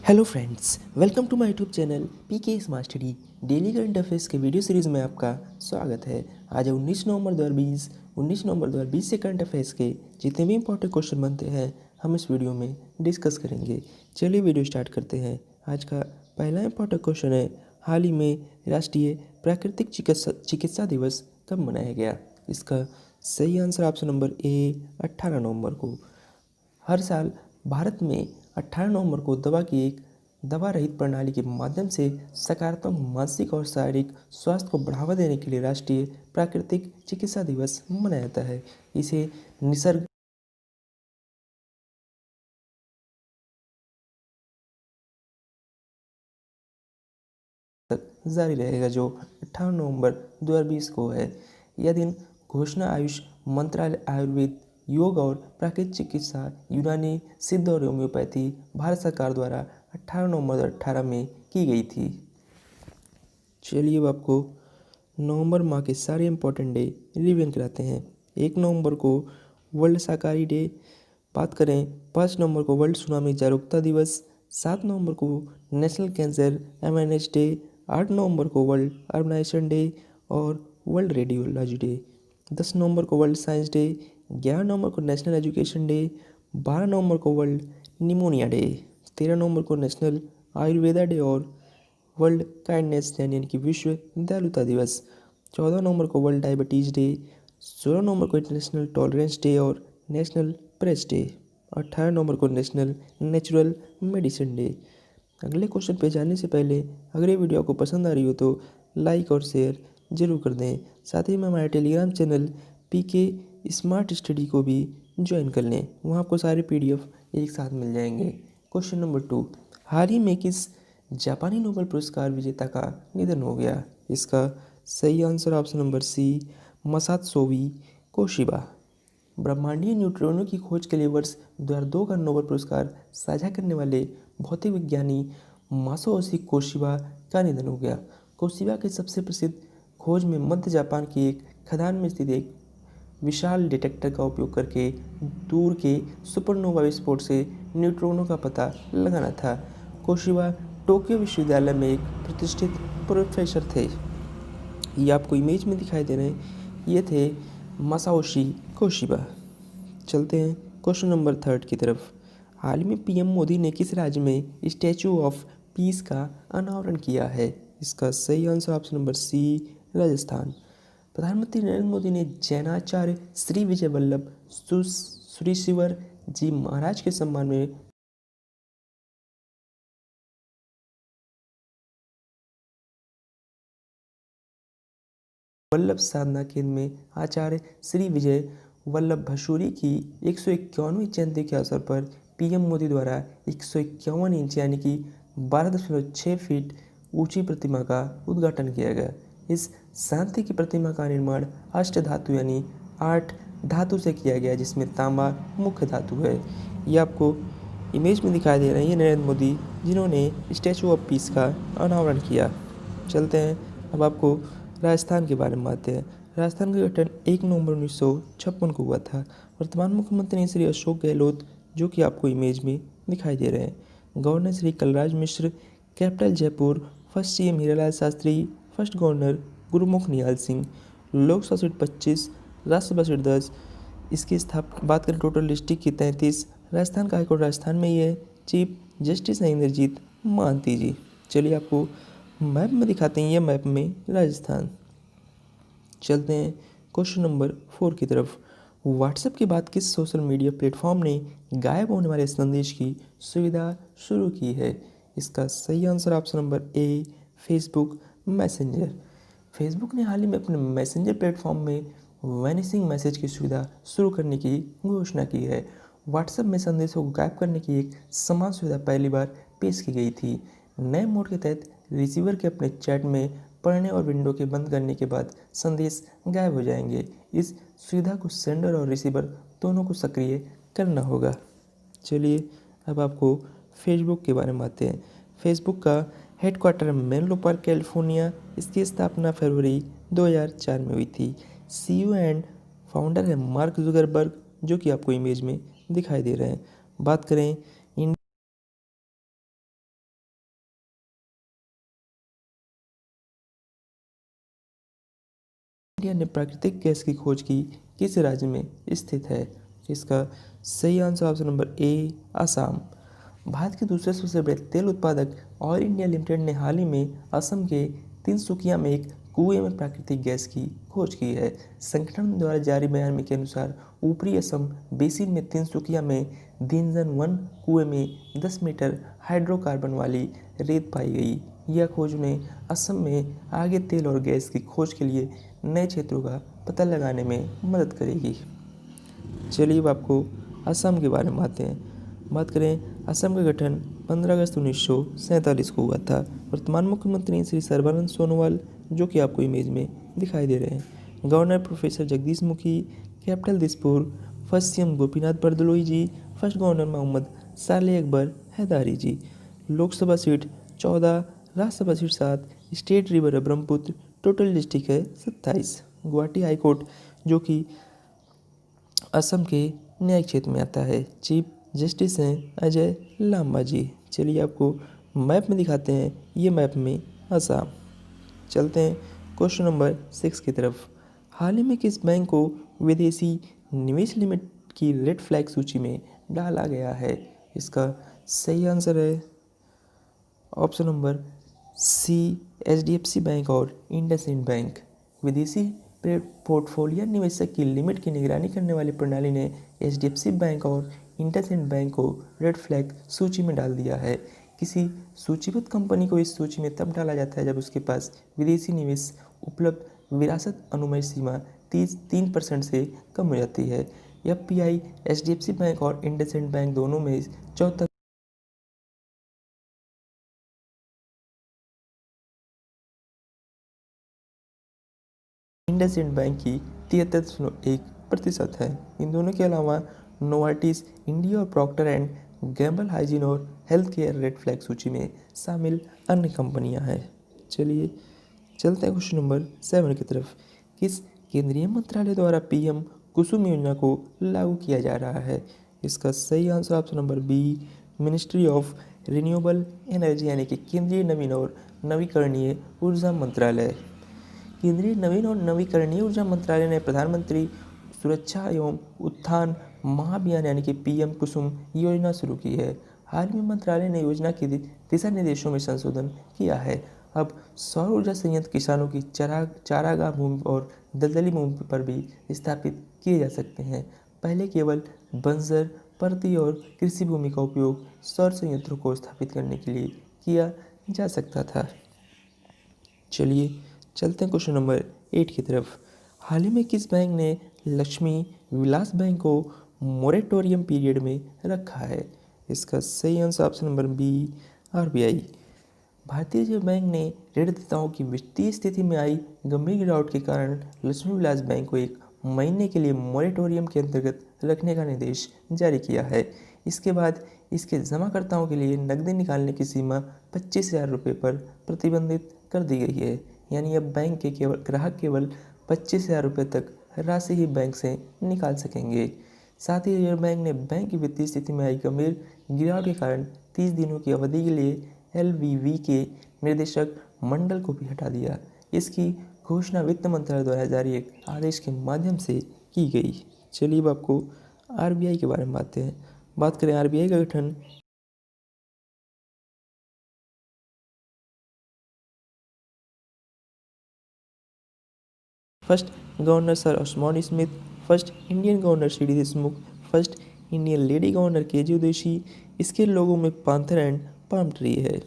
Hello friends, welcome to my YouTube channel PK smart study. Daily current affairs के video series में आपका स्वागत है। आज है 19 नवंबर 2020 से करंट अफेयर्स के जितने भी इंपॉर्टेंट क्वेश्चन बनते हैं हम इस वीडियो में डिस्कस करेंगे। चलिए वीडियो स्टार्ट करते हैं। आज का पहला इंपॉर्टेंट क्वेश्चन है, हाल ही में राष्ट्रीय प्राकृतिक चिकित्सा दिवस कब मनाया गया? इसका सही आंसर ऑप्शन नंबर ए 18 नवंबर को। हर साल भारत में 18 नवंबर को दवा रहित प्रणाली के माध्यम से सकारात्मक मानसिक और शारीरिक स्वास्थ्य को बढ़ावा देने के लिए राष्ट्रीय प्राकृतिक चिकित्सा दिवस मनाया जाता है। इसे निसर्ग तक जारी रहेगा, जो 18 नवंबर 2020 को है। यह दिन घोषणा आयुष मंत्रालय, आयुर्वेद, योग और प्राकृतिक चिकित्सा, यूनानी, सिद्ध और होम्योपैथी भारत सरकार द्वारा 18 नवंबर 2018 में की गई थी। चलिए अब आपको नवंबर माह के सारे इंपॉर्टेंट डे रिवीजन कराते हैं। 1 नवंबर को वर्ल्ड शाकाहारी डे। बात करें 5 नवंबर को वर्ल्ड सुनामी जागरूकता दिवस। 7 नवंबर को नेशनल कैंसर अवेयरनेस डे। 8 नवंबर को वर्ल्ड अर्बनाइजेशन डे और वर्ल्ड रेडियोलॉजी डे। 10 नवंबर को वर्ल्ड साइंस डे। 11 नवंबर को नेशनल एजुकेशन डे। 12 नवंबर को वर्ल्ड निमोनिया डे। 13 नवंबर को नेशनल आयुर्वेदा डे और वर्ल्ड काइंडनेस डे यानी कि विश्व दयालुता दिवस। 14 नवंबर को वर्ल्ड डायबिटीज़ डे। 16 नवंबर को इंटरनेशनल टॉलरेंस डे और नेशनल प्रेस डे। 18 नवंबर को नेशनल नेचुरल मेडिसिन डे। अगले क्वेश्चन पे जाने से पहले अगर ये वीडियो आपको पसंद आ रही हो तो लाइक और शेयर जरूर कर दें। साथ ही में हमारे Telegram channel PK smart study को भी ज्वाइन कर लें, वहाँ आपको सारे PDF एक साथ मिल जाएंगे। क्वेश्चन नंबर 2, हाल ही में किस जापानी नोबेल पुरस्कार विजेता का निधन हो गया? इसका सही answer option number C Masatoshi Koshiba. ब्रह्मांडीय न्यूट्रिनो की खोज के लिए वर्ष 2002 का नोबेल पुरस्कार साझा करने वाले भौतिक विज्ञानी मासाओशी कोशिबा का निधन हो गया। कोशिबा के सबसे प्रसिद्ध खोज में मध्य जापान की एक खदान में स्थित एक विशाल डिटेक्टर का उपयोग करके दूर के सुपरनोवा विस्फोट से न्यूट्रिनो का पता लगाना था। कोशिबा टोक्यो विश्वविद्यालय में एक प्रतिष्ठित प्रोफेसर थे। ये आपको इमेज में दिखाई दे रहे हैं, ये थे मासाओशी कोशिबा। चलते हैं क्वेश्चन नंबर 3 की तरफ। हाल ही में PM मोदी ने किस राज्य में स्टैचू ऑफ पीस का अनावरण किया है? इसका सही answer option number C Rajasthan. प्रधानमंत्री नरेंद्र मोदी ने जैनाचार्य श्री विजय वल्लभ सुरीश्वर जी महाराज के सम्मान में वल्लभ साधना केंद्र में आचार्य श्री विजय वल्लभ भसूरी की 151वीं जयंती के अवसर पर PM मोदी द्वारा 151 इंच यानी कि 12.6 फीट ऊंची प्रतिमा का उद्घाटन किया गया। इस शांति की प्रतिमा का निर्माण अष्ट धातु यानी 8 धातु से किया गया, जिसमें तांबा मुख्य धातु है। ये आपको इमेज में दिखाई दे रहे हैं, ये नरेंद्र मोदी जिन्होंने स्टैचू ऑफ पीस का अनावरण किया। चलते हैं अब आपको राजस्थान के बारे में बात है। राजस्थान का गठन 1 नवंबर 1956 को हुआ था। वर्तमान मुख्यमंत्री श्री अशोक गहलोत, जो कि आपको इमेज में दिखाई दे रहे हैं। Governor Shri Kalraj Mishra. Capital Jaipur. First CM Hiralal Shastri. First governor Gurmukh Nihal Singh. Lok Sabha seat 25, Rajya Sabha seat 10। इसकी बात करें टोटल डिस्ट्रिक्ट की 33। राजस्थान का हाईकोर्ट राजस्थान में ही है। चीफ जस्टिस हैं इंद्रजीत महांती जी। चलिए आपको मैप में दिखाते हैं, ये मैप में राजस्थान। चलते हैं क्वेश्चन नंबर 4 की तरफ। व्हाट्सएप के बाद किस सोशल मीडिया प्लेटफॉर्म ने गायब होने वाले संदेश की सुविधा शुरू की है? इसका सही answer option number A Facebook messenger. Facebook ने हाल ही में अपने मैसेंजर प्लेटफॉर्म में वैनिशिंग मैसेज की सुविधा शुरू करने की घोषणा की है। व्हाट्सएप में संदेशों को गायब करने की एक समान सुविधा पहली बार पेश की गई थी। नए मोड के तहत रिसीवर के अपने चैट में पढ़ने और विंडो के बंद करने के बाद संदेश गायब हो जाएंगे। इस सुविधा को सेंडर और रिसीवर दोनों को सक्रिय करना होगा। चलिए अब आपको फेसबुक के बारे में आते हैं। फेसबुक का हेडक्वार्टर मेनलो पार्क कैलिफोर्निया। इसकी स्थापना फरवरी 2004 में हुई थी। CEO एंड फाउंडर है मार्क जुकरबर्ग, जो कि आपको इमेज में दिखाई दे रहे हैं। बात करें इंडिया ने प्राकृतिक गैस की खोज की किस राज्य में स्थित है? इसका सही आंसर ऑप्शन नंबर ए असम। भारत के दूसरे सबसे बड़े तेल उत्पादक ऑयल इंडिया लिमिटेड ने हाल ही में असम के तिनसुकिया में एक कुएं में प्राकृतिक गैस की खोज की है। संगठन द्वारा जारी बयान में के अनुसार ऊपरी असम बेसिन में तिनसुकिया में दिनजन 1 कुएं में 10 मीटर हाइड्रोकार्बन वाली रेत पाई गई। यह खोज उन्हें असम में आगे तेल और गैस की खोज के लिए नए क्षेत्रों का पता लगाने में मदद करेगी। चलिए अब आपको असम के बारे में बात करें। असम का गठन 15 अगस्त 1947 को हुआ था। वर्तमान मुख्यमंत्री श्री सर्बानंद सोनोवाल, जो कि आपको इमेज में दिखाई दे रहे हैं। Governor professor Jagdish Mukhi. Capital Dispur. First CM Gopinath Bordoloi ji. First governor Mohammad Saleh Akbar Hydari ji. Lok Sabha seat 14, Rajya Sabha seat 7, state river है ब्रह्मपुत्र। टोटल डिस्ट्रिक्ट है 27। गुवाहाटी हाईकोर्ट, जो कि असम के न्यायिक क्षेत्र में आता है। चीफ जस्टिस हैं अजय लांबा जी। चलिए आपको मैप में दिखाते हैं। ये मैप में असम। चलते हैं क्वेश्चन नंबर 6 की तरफ। हाल ही में किस बैंक को विदेशी निवेश लिमिट की रेड फ्लैग सूची में डाला गया है? इसका सही आंसर है option number C HDFC bank और इंडसइंड बैंक। विदेशी पोर्टफोलियो निवेशक की लिमिट की निगरानी करने वाली प्रणाली ने एचडीएफसी बैंक और इंडसइंड बैंक को रेड फ्लैग सूची में डाल दिया है। किसी सूचीबद्ध कंपनी को इस सूची में तब डाला जाता है जब उसके पास विदेशी निवेश उपलब्ध विरासत अनुमति सीमा 3% से कम हो जाती है। एफपीआई एचडीएफसी बैंक और इंडसइंड बैंक दोनों में चौथा इंडसइंड बैंक की 73.1% है। इन दोनों के अलावा नोवार्टिस इंडिया और प्रॉक्टर एंड गैम्बल हाइजीन और हेल्थ केयर रेड फ्लैग सूची में शामिल अन्य कंपनियां हैं। चलिए चलते हैं क्वेश्चन नंबर 7 की तरफ। किस केंद्रीय मंत्रालय द्वारा पीएम कुसुम योजना को लागू किया जा रहा है? इसका सही answer option number B ministry of renewable energy यानी कि केंद्रीय नवीन और नवीकरणीय ऊर्जा मंत्रालय। केंद्रीय नवीन और नवीकरणीय ऊर्जा मंत्रालय ने प्रधानमंत्री सुरक्षा एवं उत्थान महाभियान यानी कि पीएम कुसुम योजना शुरू की है। हाल में मंत्रालय ने योजना के दिशा निर्देशों में संशोधन किया है। अब सौर ऊर्जा संयंत्र किसानों की चारागाह भूमि और दलदली भूमि पर भी स्थापित किए जा सकते हैं। पहले केवल बंजर परती और कृषि भूमि का उपयोग सौर संयंत्रों को स्थापित करने के लिए किया जा सकता था। चलिए चलते हैं क्वेश्चन नंबर 8 की तरफ। हाल ही में किस बैंक ने लक्ष्मी विलास बैंक को मोरेटोरियम पीरियड में रखा है? इसका सही answer option number B RBI. भारतीय रिजर्व बैंक ने ऋणदाताओं की वित्तीय स्थिति में आई गंभीर गिरावट के कारण लक्ष्मी विलास बैंक को 1 महीने के लिए मोरेटोरियम के अंतर्गत रखने का निर्देश जारी किया है। इसके बाद इसके जमाकर्ताओं के लिए नकदी निकालने की सीमा 25,000 रुपये पर प्रतिबंधित कर दी गई है। यानी अब बैंक के ग्राहक केवल 25,000 रुपये तक राशि ही बैंक से निकाल सकेंगे। साथ ही रिजर्व बैंक ने बैंक की वित्तीय स्थिति में आई गंभीर गिरावट के कारण 30 दिनों की अवधि के लिए एलवीवी के निर्देशक मंडल को भी हटा दिया। इसकी घोषणा वित्त मंत्रालय द्वारा जारी एक आदेश के माध्यम से की गई। चलिए अब आपको आरबीआई के बारे में बात करें। आरबीआई का गठन first governor sir Osborne Smith, first Indian governor C D Deshmukh, first Indian lady governor K G Udeshi. इसके लोगों में पांथर एंड पाम ट्री है।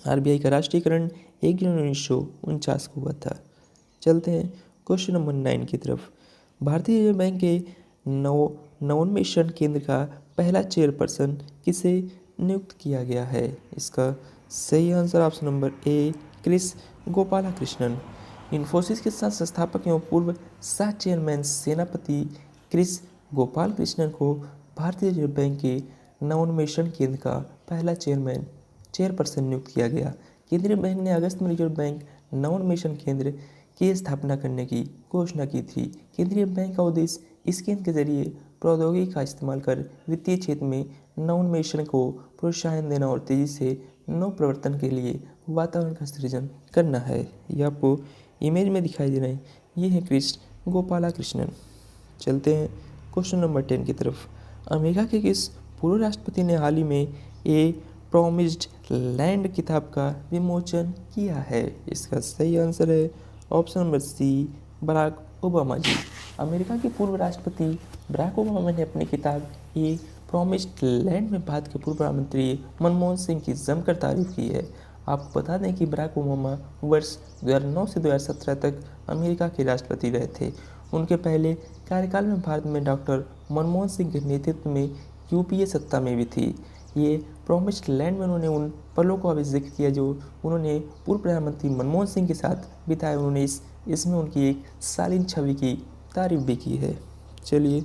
आरबीआई का राष्ट्रीयकरण 1 जनवरी 1949 को हुआ था। चलते हैं क्वेश्चन नंबर 9 की तरफ। भारतीय रिजर्व बैंक के नवोन्मेषण केंद्र का पहला चेयरपर्सन किसे नियुक्त किया गया है? इसका सही answer option number A Kris Gopalakrishnan. Infosys के साथ संस्थापक एवं पूर्व सह चेयरमैन सेनापति क्रिस गोपालकृष्णन को भारतीय रिजर्व बैंक के नवोन्मेषण केंद्र का पहला चेयरपर्सन नियुक्त किया गया। केंद्रीय बैंक ने अगस्त में रिजर्व बैंक नवोन्मेषण केंद्र की स्थापना करने की घोषणा की थी। केंद्रीय बैंक का उद्देश्य इस केंद्र के जरिए प्रौद्योगिकी का इस्तेमाल कर वित्तीय क्षेत्र में नवोन्मेषण को प्रोत्साहन देना और तेजी से नव प्रवर्तन के लिए वातावरण का सृजन करना है। यह आपको इमेज में दिखाई दे रहे हैं। ये हैं कृष्ण गोपाला कृष्णन। चलते हैं क्वेश्चन नंबर 10 की तरफ। अमेरिका के किस पूर्व राष्ट्रपति ने हाल ही में ए प्रॉमिस्ड लैंड किताब का विमोचन किया है? इसका सही आंसर है option number C, Barack Obama ji. America के पूर्व राष्ट्रपति बराक ओबामा ने अपनी किताब ए प्रॉमिस्ड लैंड में भारत के पूर्व प्रधानमंत्री मनमोहन सिंह की जमकर तारीफ की है। आपको बता दें कि बराक ओबामा वर्ष 2009 से 2017 तक अमेरिका के राष्ट्रपति रहे थे। उनके पहले कार्यकाल में भारत में डॉक्टर मनमोहन सिंह के नेतृत्व में यूपीए सत्ता में भी थी। ये प्रॉमिस्ड लैंड में उन्होंने उन पलों का भी जिक्र किया जो उन्होंने पूर्व प्रधानमंत्री मनमोहन सिंह के साथ बिताए। उन्होंने इसमें उनकी एक शालीन छवि की तारीफ भी की है। चलिए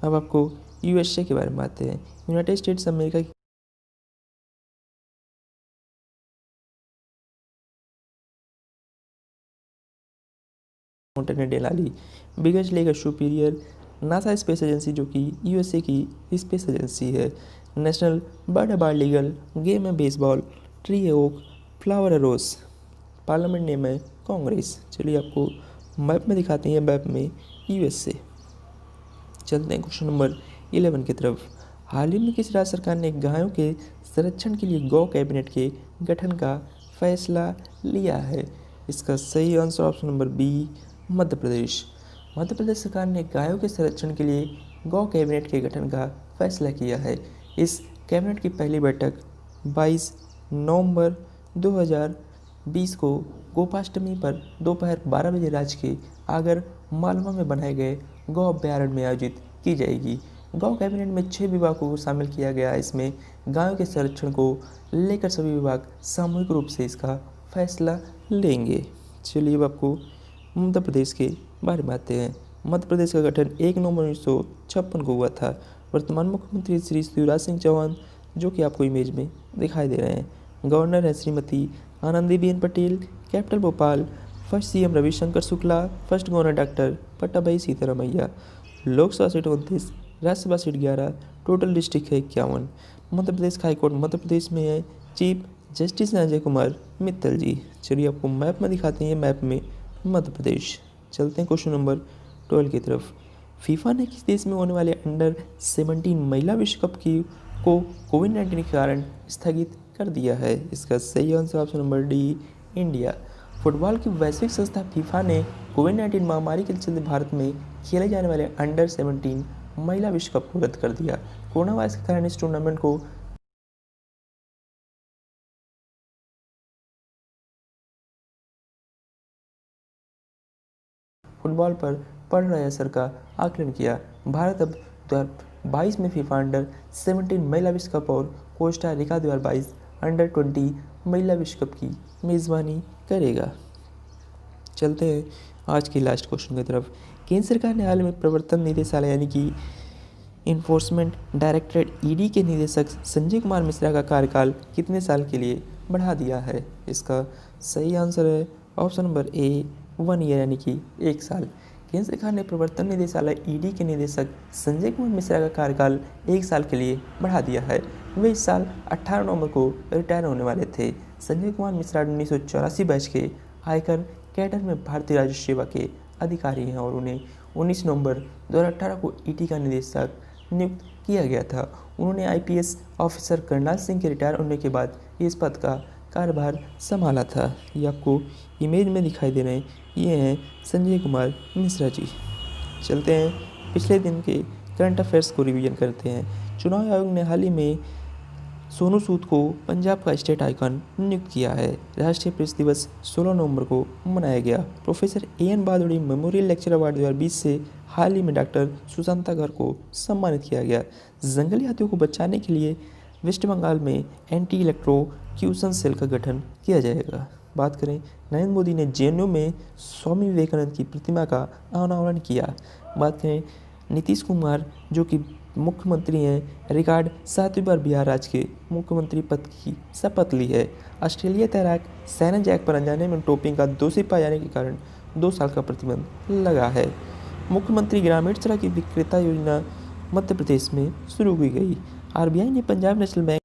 अब आपको यूएसए के बारे में बात हैं। यूनाइटेड स्टेट्स अमेरिका की माउंटेन ने Denali biggest lake Superior NASA space agency जो कि यूएसए की स्पेस एजेंसी है। National bird award legal game है बेसबॉल, ट्री है ओक, फ्लावर है रोज, पार्लियामेंट नेम है कांग्रेस। चलिए आपको मैप में दिखाते हैं मैप में यूएसए। चलते हैं क्वेश्चन नंबर 11 की तरफ। हाल ही में किस राज्य सरकार ने गायों के संरक्षण के लिए गौ कैबिनेट के गठन का फैसला लिया है? इसका सही answer option number B, Madhya Pradesh. Madhya Pradesh सरकार ने गायों के संरक्षण के लिए गौ कैबिनेट के गठन का फैसला किया है। इस कैबिनेट की पहली बैठक 22 नवंबर 2020 को गोपाष्टमी पर दोपहर 12 बजे राज्य के आगर मालवा में बनाए गए गौ अभ्यारण्य में आयोजित की जाएगी। गौ कैबिनेट में 6 विभागों को शामिल किया गया है। इसमें गायों के संरक्षण को लेकर सभी विभाग सामूहिक रूप से इसका फैसला लेंगे। चलिए अब आपको मध्य प्रदेश के बारे में आते हैं। मध्य प्रदेश का गठन 1 नवंबर 1956 को हुआ था। वर्तमान मुख्यमंत्री श्री शिवराज सिंह चौहान जो कि आपको इमेज में दिखाई दे रहे हैं। गवर्नर है Shrimati Anandiben Patel. Capital Bhopal. First CM Ravishankar Shukla. First governor doctor Pattabhi Sitaramayya. Lok Sabha seat 29, Rajya Sabha seat 11, total district है 51। मध्य प्रदेश का हाईकोर्ट मध्य प्रदेश में है। चीफ जस्टिस अजय कुमार मित्तल जी। चलिए आपको मैप में दिखाते हैं मैप में मध्य प्रदेश। चलते हैं क्वेश्चन नंबर 12 की तरफ। फीफा ने किस देश में होने वाले अंडर 17 महिला विश्व कप की को कोविड-19 के कारण स्थगित कर दिया है? इसका सही answer option number D, India. Football की वैश्विक संस्था फीफा ने कोविड-19 महामारी के चलते भारत में खेले जाने वाले अंडर 17 महिला विश्व कप को रद्द कर दिया। कोरोना वायरस के कारण इस टूर्नामेंट को फुटबॉल पर पड़ रहे असर का आकलन किया। भारत अब 2022 में फीफा अंडर 17 महिला विश्व कप और कोस्टा रिका 2022 अंडर 20 महिला विश्व कप की मेज़बानी करेगा। चलते हैं आज की लास्ट क्वेश्चन की तरफ। केंद्र सरकार ने हाल में प्रवर्तन निदेशालय यानी कि इन्फोर्समेंट डायरेक्टरेट ईडी के निदेशक संजय कुमार मिश्रा का कार्यकाल कितने साल के लिए बढ़ा दिया है? इसका सही आंसर है ऑप्शन नंबर ए, 1 ईयर यानी कि 1 साल। केंद्र सरकार ने प्रवर्तन निदेशालय ईडी के निदेशक संजय कुमार मिश्रा का कार्यकाल 1 साल के लिए बढ़ा दिया है। वे इस साल 18 नवंबर को रिटायर होने वाले थे। संजय कुमार मिश्रा 1984 बैच के आयकर कैडर में भारतीय राजस्व सेवा के अधिकारी हैं और उन्हें 19 नवंबर 2018 को ईडी का निदेशक नियुक्त किया गया था। उन्होंने आईपीएस ऑफिसर करनाल सिंह के रिटायर होने के बाद इस पद का कार्यभार संभाला था। ये आपको इमेज में दिखाई दे रहे हैं, ये हैं संजय कुमार मिश्रा जी। चलते हैं पिछले दिन के करंट अफेयर्स को रिवीजन करते हैं। चुनाव आयोग ने हाल ही में सोनू सूद को पंजाब का स्टेट आइकन नियुक्त किया है। राष्ट्रीय प्रेस दिवस 16 नवंबर को मनाया गया। Professor A N Bhaduri memorial lecture award 2020 से हाल ही में डॉक्टर सुशांता घर को सम्मानित किया गया। जंगली हाथियों को बचाने के लिए वेस्ट बंगाल में एंटी इलेक्ट्रोक्यूशन सेल का गठन किया जाएगा। बात करें, नरेंद्र मोदी ने जेएनयू में स्वामी विवेकानंद की प्रतिमा का अनावरण किया। बात करें, नीतीश कुमार जो कि मुख्यमंत्री हैं, रिकॉर्ड 7वीं बार बिहार राज्य के मुख्यमंत्री पद की शपथ ली है। ऑस्ट्रेलिया तैराक सैना जैक पर अनजाने में डोपिंग का दोषी पाए जाने के कारण 2 साल का प्रतिबंध लगा है। मुख्यमंत्री ग्रामीण सड़क विक्रेता योजना मध्य प्रदेश में शुरू की गई। आरबीआई ने पंजाब नेशनल बैंक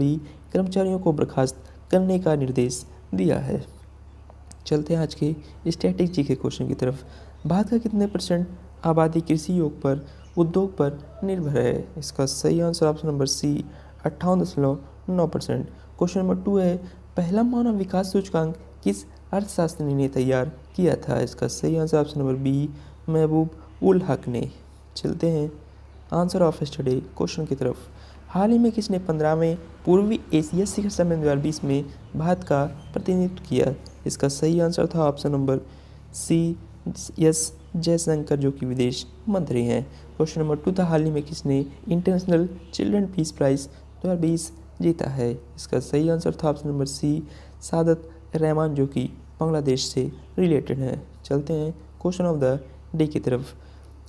सभी कर्मचारियों को बर्खास्त करने का निर्देश दिया है। चलते हैं आज के स्टैटिक जी के क्वेश्चन की तरफ। भारत का कितने % आबादी कृषि उद्योग पर निर्भर है? इसका सही answer option number C 58.9%। Question number 2 है, पहला मानव विकास सूचकांक किस अर्थशास्त्री ने तैयार किया था? इसका सही आंसर ऑप्शन नंबर बी महबूब उल हक ने। चलते हैं आंसर ऑफ स्टडी क्वेश्चन की तरफ। हाल ही में किसने 15वें पूर्वी एशिया शिखर सम्मेलन 2020 में भारत का प्रतिनिधित्व किया? इसका सही आंसर था option number C S Jaishankar, जो कि विदेश मंत्री हैं। क्वेश्चन नंबर 2 था, हाल ही में किसने इंटरनेशनल चिल्ड्रन पीस प्राइज 2020 जीता है? इसका सही आंसर था ऑप्शन नंबर सी सादत रहमान, जो कि बांग्लादेश से रिलेटेड है। चलते हैं क्वेश्चन ऑफ द डे की तरफ।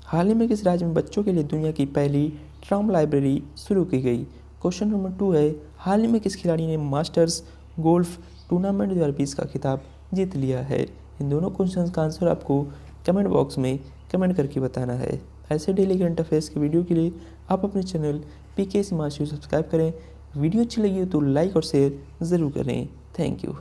हाल ही में किस राज्य में बच्चों के लिए दुनिया की पहली ट्राम लाइब्रेरी शुरू की गई? क्वेश्चन नंबर 2 है, हाल ही में किस खिलाड़ी ने मास्टर्स गोल्फ टूर्नामेंट 2020 का खिताब जीत लिया है? इन दोनों क्वेश्चंस का आंसर आपको कमेंट बॉक्स में कमेंट करके बताना है। ऐसे डेली करंट अफेयर्स की वीडियो के लिए आप अपने चैनल PK हिमांशु सब्सक्राइब करें। वीडियो अच्छी लगी हो तो लाइक और शेयर ज़रूर करें। Thank you.